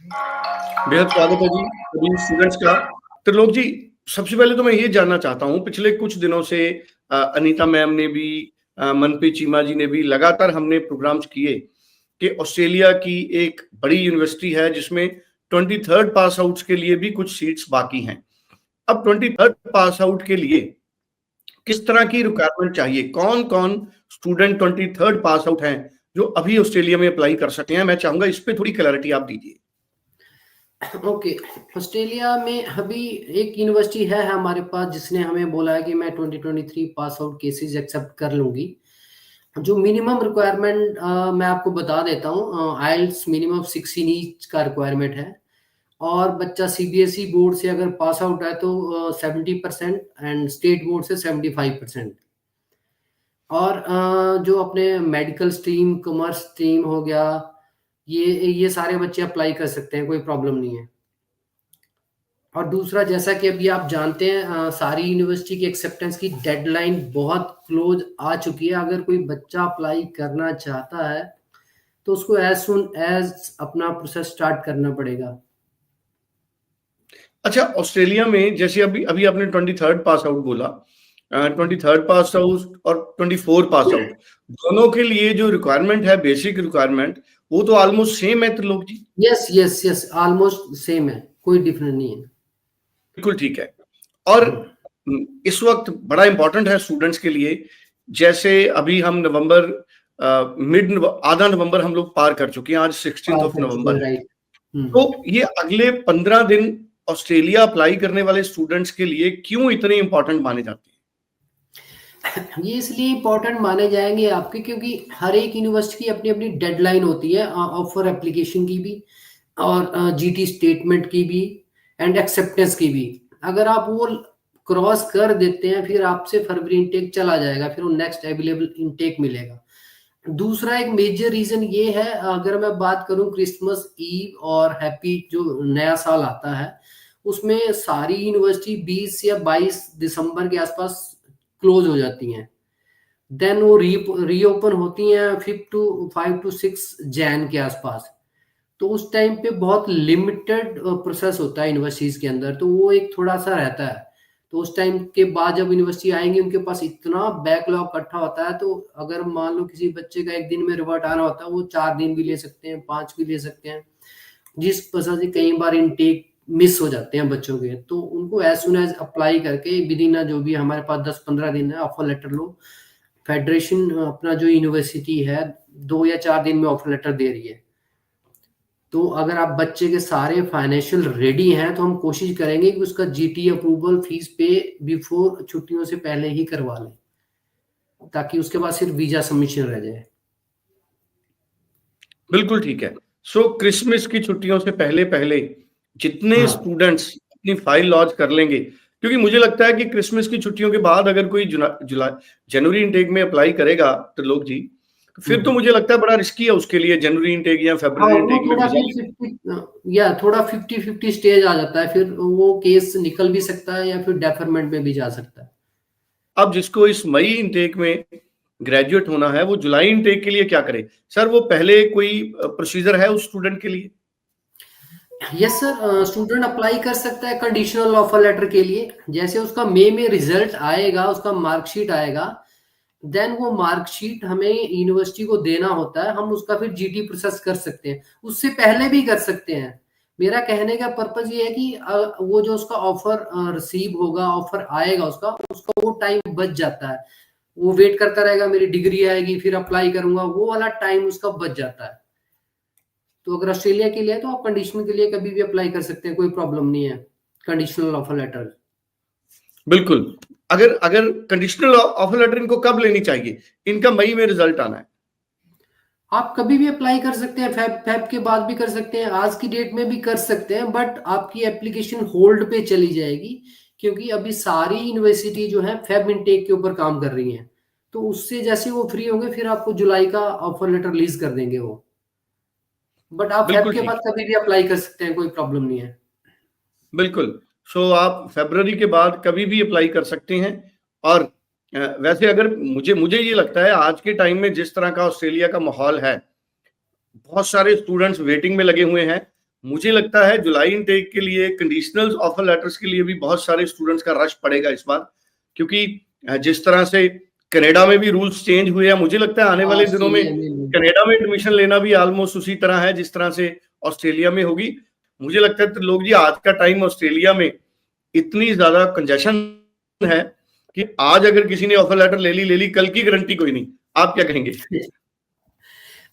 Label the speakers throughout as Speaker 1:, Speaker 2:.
Speaker 1: बेहद स्वागत है जी सभी स्टूडेंट्स का। त्रिलोक जी, सबसे पहले तो मैं ये जानना चाहता हूँ, पिछले कुछ दिनों से अनीता मैम ने भी, मनप्रीत चीमा जी ने भी, लगातार हमने प्रोग्राम्स किए कि ऑस्ट्रेलिया की एक बड़ी यूनिवर्सिटी है जिसमें 23rd पास आउट्स के लिए भी कुछ सीट्स बाकी हैं। अब 23rd पास आउट के लिए किस तरह की रिक्वायरमेंट चाहिए, कौन कौन स्टूडेंट 23rd पास आउट हैं जो अभी ऑस्ट्रेलिया में अप्लाई कर सकते हैं? मैं चाहूंगा इस पे थोड़ी क्लैरिटी आप दीजिए।
Speaker 2: ओके, ऑस्ट्रेलिया में अभी एक यूनिवर्सिटी है हमारे पास जिसने हमें बोला है कि मैं 2023 पास आउट केसेस एक्सेप्ट कर लूंगी। जो मिनिमम रिक्वायरमेंट मैं आपको बता देता हूँ, आइल्स मिनिमम 16 ईच का रिक्वायरमेंट है। और बच्चा सीबीएसई बोर्ड से अगर पास आउट है तो 70% एंड स्टेट बोर्ड से 75%। और जो अपने मेडिकल स्ट्रीम, कॉमर्स स्ट्रीम हो गया, ये सारे बच्चे अप्लाई कर सकते हैं, कोई प्रॉब्लम नहीं है। और दूसरा, जैसा कि अभी आप जानते हैं, सारी यूनिवर्सिटी की एक्सेप्टेंस की डेडलाइन बहुत क्लोज आ चुकी है। अगर कोई बच्चा अप्लाई करना चाहता है तो उसको एज सुन एज अपना प्रोसेस स्टार्ट करना पड़ेगा।
Speaker 1: अच्छा, ऑस्ट्रेलिया में जैसे अभी अभी आपने 23rd पास आउट बोला, 23rd पास आउट और 24 पास आउट दोनों के लिए जो रिक्वायरमेंट है, बेसिक रिक्वायरमेंट, वो तो ऑलमोस्ट सेम है Trilok ji?
Speaker 2: Yes yes yes, almost same है, कोई डिफरेंस नहीं है।
Speaker 1: बिल्कुल ठीक है। और इस वक्त बड़ा इंपॉर्टेंट है स्टूडेंट्स के लिए, जैसे अभी हम नवंबर, आधा नवंबर हम लोग पार कर चुके हैं, आज 16 नवंबर है। तो ये अगले 15 दिन ऑस्ट्रेलिया अप्लाई करने वाले स्टूडेंट्स के लिए क्यों इतने इंपॉर्टेंट माने जाते हैं?
Speaker 2: ये इसलिए इम्पोर्टेंट माने जाएंगे आपके, क्योंकि हर एक यूनिवर्सिटी की अपनी अपनी डेडलाइन होती है, ऑफर एप्लीकेशन की भी और जीटी स्टेटमेंट की भी एंड एक्सेप्टेंस की भी। अगर आप वो क्रॉस कर देते हैं फिर आपसे फरवरी इनटेक चला जाएगा, फिर वो नेक्स्ट अवेलेबल इनटेक मिलेगा। दूसरा एक मेजर रीजन ये है, अगर मैं बात करूं क्रिसमस ईव और हैप्पी जो नया साल आता है, उसमें सारी यूनिवर्सिटी 20 या 22 दिसंबर के आसपास क्लोज हो जाती हैं। देन वो रीओपन होती हैं 5 टू 6 जैन के आसपास। तो उस टाइम पे बहुत लिमिटेड प्रोसेस होता है यूनिवर्सिटीज के अंदर, तो वो एक थोड़ा सा रहता है। तो उस टाइम के बाद जब यूनिवर्सिटी आएंगे उनके पास इतना बैकलॉग इकट्ठा होता है, तो अगर मान लो किसी बच्चे का एक दिन में रिवर्ट आना होता है, वो 4 दिन भी ले सकते हैं, 5 भी ले सकते हैं। जिस वजह से कई बार इनटेक मिस हो जाते हैं बच्चों के, तो उनको एज सुन एज अप्लाई करके विद इन जो भी हमारे पास 10-15 दिन है ऑफर लेटर लो। फेडरेशन अपना जो यूनिवर्सिटी है 2 या 4 दिन में ऑफर लेटर दे रही है। तो अगर आप बच्चे के सारे फाइनेंशियल रेडी हैं तो हम कोशिश करेंगे कि उसका जीटी अप्रूवल फीस पे बिफोर छुट्टियों से पहले ही करवा लें, ताकि उसके बाद सिर्फ वीजा सबमिशन रह जाए।
Speaker 1: बिल्कुल ठीक है। सो क्रिसमस की छुट्टियों से पहले पहले जितने स्टूडेंट्स अपनी फाइल लॉन्च कर लेंगे, क्योंकि मुझे लगता है कि क्रिसमस की छुट्टियों के बाद अगर कोई जनवरी इनटेक में अप्लाई करेगा त्रिलोक जी, तो फिर तो मुझे लगता है बड़ा रिस्की है उसके लिए जनवरी इनटेक या फरवरी इनटेक में वीजा।
Speaker 2: थोड़ा 50-50 स्टेज आ जाता है, फिर वो केस निकल भी सकता है या फिर डेफरमेंट में भी जा सकता है।
Speaker 1: अब जिसको इस मई इनटेक में ग्रेजुएट होना है, वो जुलाई इनटेक के लिए क्या करे? सर, वो पहले कोई प्रोसीजर है उस स्टूडेंट के लिए?
Speaker 2: यस सर, स्टूडेंट अप्लाई कर सकता है कंडीशनल ऑफर लेटर के लिए। जैसे उसका मई में रिजल्ट आएगा, उसका मार्कशीट आएगा, देन वो मार्कशीट हमें यूनिवर्सिटी को देना होता है, हम उसका फिर जीटी प्रोसेस कर सकते हैं। उससे पहले भी कर सकते हैं। मेरा कहने का पर्पज ये है कि वो जो उसका ऑफर रिसीव होगा, ऑफर आएगा उसका वो टाइम बच जाता है। वो वेट करता रहेगा मेरी डिग्री आएगी फिर अप्लाई करूंगा, वो वाला टाइम उसका बच जाता है। तो अगर ऑस्ट्रेलिया के लिए तो आप कंडीशनल के लिए कभी भी अप्लाई कर सकते हैं, कोई प्रॉब्लम नहीं है। कंडीशनल ऑफर लेटर
Speaker 1: बिल्कुल। अगर अगर कंडीशनल ऑफर लेटर इनको कब लेनी चाहिए? इनका मई में रिजल्ट आना है।
Speaker 2: आप कभी भी अप्लाई कर सकते हैं, फेब के बाद भी कर सकते हैं, आज की डेट में भी कर सकते हैं, बट आपकी एप्लीकेशन होल्ड पे चली जाएगी, क्योंकि अभी सारी यूनिवर्सिटी जो है फेब इनटेक के ऊपर काम कर रही हैं। तो उससे जैसे वो फ्री होंगे फिर आपको जुलाई का ऑफर लेटर रिलीज कर देंगे वो। बट आप फेब के बाद कभी भी अप्लाई कर सकते हैं, कोई प्रॉब्लम नहीं है।
Speaker 1: बिल्कुल। सो आप फरवरी के बाद कभी भी अप्लाई कर सकते हैं। और वैसे अगर मुझे ये लगता है आज के टाइम में जिस तरह का ऑस्ट्रेलिया का माहौल है, बहुत सारे स्टूडेंट्स वेटिंग में लगे हुए हैं। मुझे लगता है जुलाई इनटेक के लिए कंडीशनल ऑफर लेटर्स के लिए भी बहुत सारे स्टूडेंट्स का रश पड़ेगा इस बार, क्योंकि जिस तरह से कनाडा में भी रूल्स चेंज हुए हैं, मुझे लगता है आने वाले दिनों में कनाडा में एडमिशन लेना भी ऑलमोस्ट उसी तरह है जिस तरह से ऑस्ट्रेलिया में होगी। मुझे लगता है त्रिलोक जी, आज का टाइम ऑस्ट्रेलिया में इतनी ज्यादा कंजेशन है कि आज अगर किसी ने ऑफर लेटर ले ली, कल की गारंटी कोई नहीं। आप क्या कहेंगे?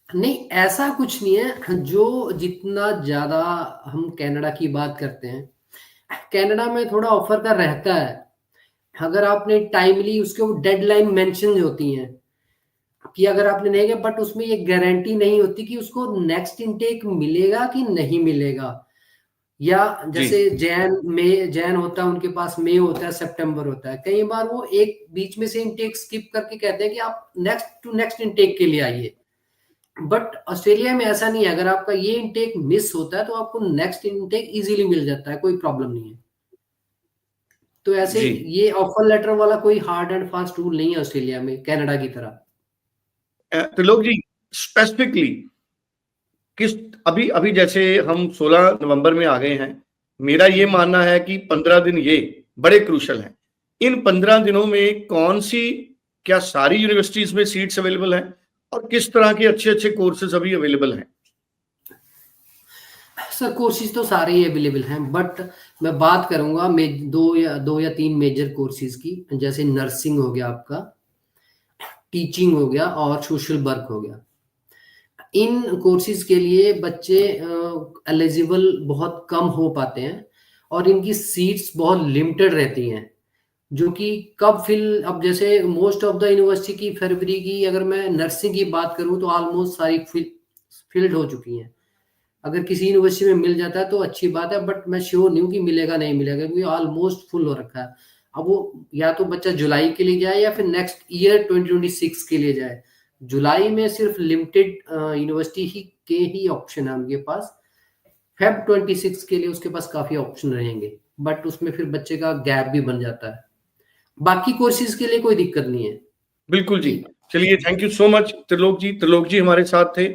Speaker 2: नहीं, ऐसा कुछ नहीं है। जो जितना ज्यादा हम कनाडा की बात करते हैं, कनाडा में थोड़ा ऑफर का रहता है। अगर आपने टाइमली उसके वो डेडलाइन मेंशन होती हैं कि अगर आपने नहीं किया, बट उसमें ये गारंटी नहीं होती कि उसको नेक्स्ट इनटेक मिलेगा कि नहीं मिलेगा। या जैसे जैन होता है, उनके पास मई होता है, सितंबर होता है। कई बार वो एक बीच में से इनटेक स्किप करके कहते हैं कि आप नेक्स्ट इनटेक के लिए आइए। बट ऑस्ट्रेलिया में ऐसा नहीं है। अगर आपका ये इनटेक मिस होता है तो आपको नेक्स्ट इनटेक इजीली मिल जाता है, कोई प्रॉब्लम नहीं है। तो ऐसे ये ऑफर लेटर वाला कोई हार्ड एंड फास्ट रूल नहीं है ऑस्ट्रेलिया में, कनाडा की तरह।
Speaker 1: त्रिलोक जी, स्पेसिफिकली किस अभी जैसे हम 16 नवंबर में आ गए हैं, मेरा ये मानना है कि 15 दिन ये बड़े क्रूशल हैं। इन 15 दिनों में कौन सी, क्या सारी यूनिवर्सिटीज में सीट्स अवेलेबल हैं और किस तरह के अच्छे कोर्सेज अभी अवेलेबल हैं?
Speaker 2: सर, कोर्सेज तो सारे ही अवेलेबल हैं, बट मैं बात करूंगा दो या तीन मेजर कोर्सेज की। जैसे नर्सिंग हो गया आपका, टीचिंग हो गया और सोशल वर्क हो गया। इन कोर्सेज के लिए बच्चे एलिजिबल बहुत कम हो पाते हैं और इनकी सीट्स बहुत लिमिटेड रहती हैं, जो कि कब फिल, अब जैसे मोस्ट ऑफ द यूनिवर्सिटी की फरवरी की, अगर मैं नर्सिंग की बात करूं तो ऑलमोस्ट सारी फिल्ड हो चुकी हैं। अगर किसी यूनिवर्सिटी में मिल जाता है तो अच्छी बात है, बट मैं श्योर नहीं हूँ कि मिलेगा नहीं मिलेगा, क्योंकि ऑलमोस्ट फुल हो रखा है। अब वो या तो बच्चा जुलाई के लिए जाए या फिर नेक्स्ट ईयर 2026 के लिए जाए। जुलाई में सिर्फ लिमिटेड यूनिवर्सिटी के ही ऑप्शन है उनके पास। फेब 26 के लिए उसके पास काफी ऑप्शन रहेंगे, बट उसमें फिर बच्चे का गैप भी बन जाता है। बाकी कोर्सेज के लिए कोई दिक्कत नहीं है।
Speaker 1: बिल्कुल जी। चलिए, thank you so much Trilok ji हमारे साथ थे।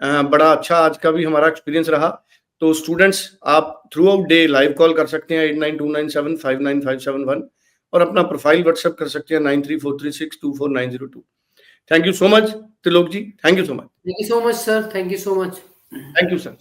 Speaker 1: बड़ा अच्छा आज का भी हमारा एक्सपीरियंस रहा। तो स्टूडेंट्स, आप through out day live call कर सकते हैं 8929759571 और अपना प्रोफाइल व्हाट्सएप कर सकते हैं 9343624902। Thank you so much Trilok ji, thank you so much.
Speaker 2: Thank you so much sir, thank you so much.
Speaker 1: Thank you sir.